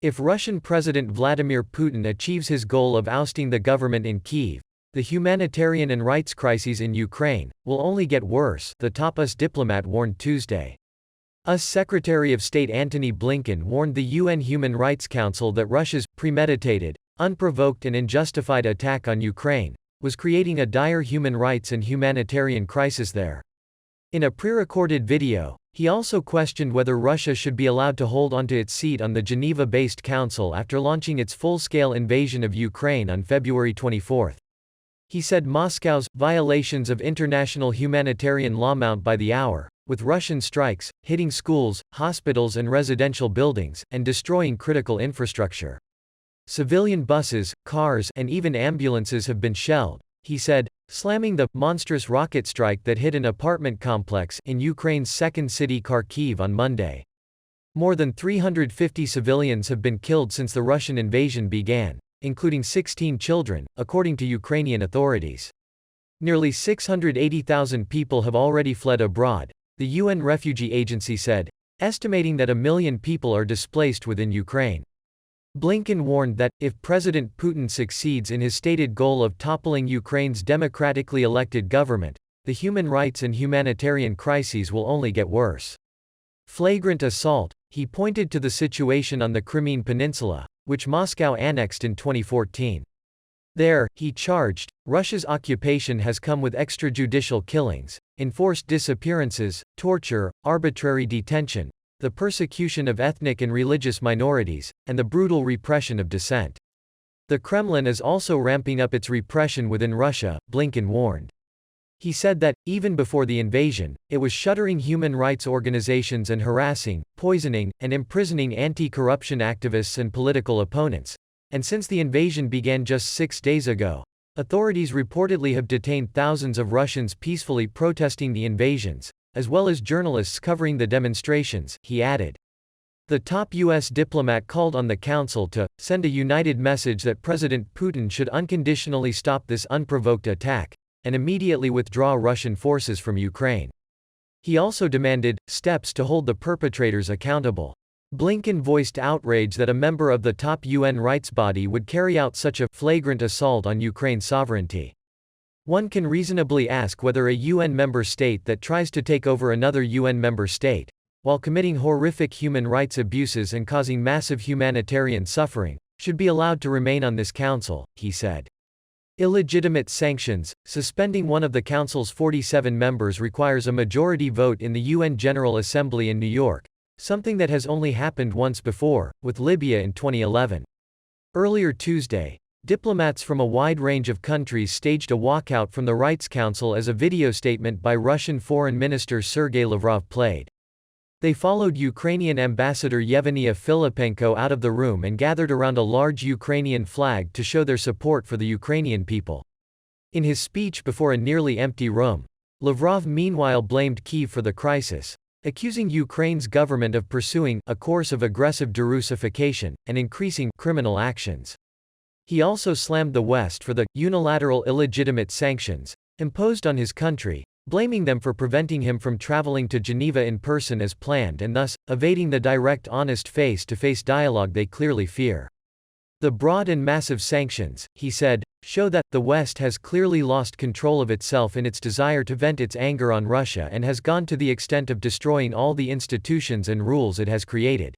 If Russian President Vladimir Putin achieves his goal of ousting the government in Kyiv, the humanitarian and rights crises in Ukraine will only get worse, the top US diplomat warned Tuesday. US Secretary of State Antony Blinken warned the UN Human Rights Council that Russia's premeditated, unprovoked and unjustified attack on Ukraine was creating a dire human rights and humanitarian crisis there. In a pre-recorded video, he also questioned whether Russia should be allowed to hold onto its seat on the Geneva-based council after launching its full-scale invasion of Ukraine on February 24. He said Moscow's violations of international humanitarian law mount by the hour, with Russian strikes hitting schools, hospitals and residential buildings, and destroying critical infrastructure. Civilian buses, cars and even ambulances have been shelled, he said, slamming the monstrous rocket strike that hit an apartment complex in Ukraine's second city Kharkiv on Monday. More than 350 civilians have been killed since the Russian invasion began, including 16 children, according to Ukrainian authorities. Nearly 680,000 people have already fled abroad, the UN Refugee Agency said, estimating that 1 million people are displaced within Ukraine. Blinken warned that, if President Putin succeeds in his stated goal of toppling Ukraine's democratically elected government, the human rights and humanitarian crises will only get worse. Flagrant assault, he pointed to the situation on the Crimean Peninsula, which Moscow annexed in 2014. There, he charged, Russia's occupation has come with extrajudicial killings, enforced disappearances, torture, arbitrary detention, the persecution of ethnic and religious minorities, and the brutal repression of dissent. The Kremlin is also ramping up its repression within Russia, Blinken warned. He said that, even before the invasion, it was shuttering human rights organizations and harassing, poisoning, and imprisoning anti-corruption activists and political opponents. And since the invasion began just 6 days ago, authorities reportedly have detained thousands of Russians peacefully protesting the invasions, as well as journalists covering the demonstrations, he added. The top U.S. diplomat called on the council to send a united message that President Putin should unconditionally stop this unprovoked attack and immediately withdraw Russian forces from Ukraine. He also demanded steps to hold the perpetrators accountable. Blinken voiced outrage that a member of the top UN rights body would carry out such a flagrant assault on Ukraine's sovereignty. One can reasonably ask whether a UN member state that tries to take over another UN member state, while committing horrific human rights abuses and causing massive humanitarian suffering, should be allowed to remain on this council, he said. Illegitimate sanctions, suspending one of the council's 47 members requires a majority vote in the UN General Assembly in New York, something that has only happened once before, with Libya in 2011. Earlier Tuesday, diplomats from a wide range of countries staged a walkout from the Rights Council as a video statement by Russian Foreign Minister Sergei Lavrov played. They followed Ukrainian Ambassador Yevgenia Filipenko out of the room and gathered around a large Ukrainian flag to show their support for the Ukrainian people. In his speech before a nearly empty room, Lavrov meanwhile blamed Kyiv for the crisis, accusing Ukraine's government of pursuing a course of aggressive derussification and increasing criminal actions. He also slammed the West for the unilateral illegitimate sanctions imposed on his country, blaming them for preventing him from traveling to Geneva in person as planned and thus evading the direct, honest face-to-face dialogue they clearly fear. The broad and massive sanctions, he said, show that the West has clearly lost control of itself in its desire to vent its anger on Russia and has gone to the extent of destroying all the institutions and rules it has created.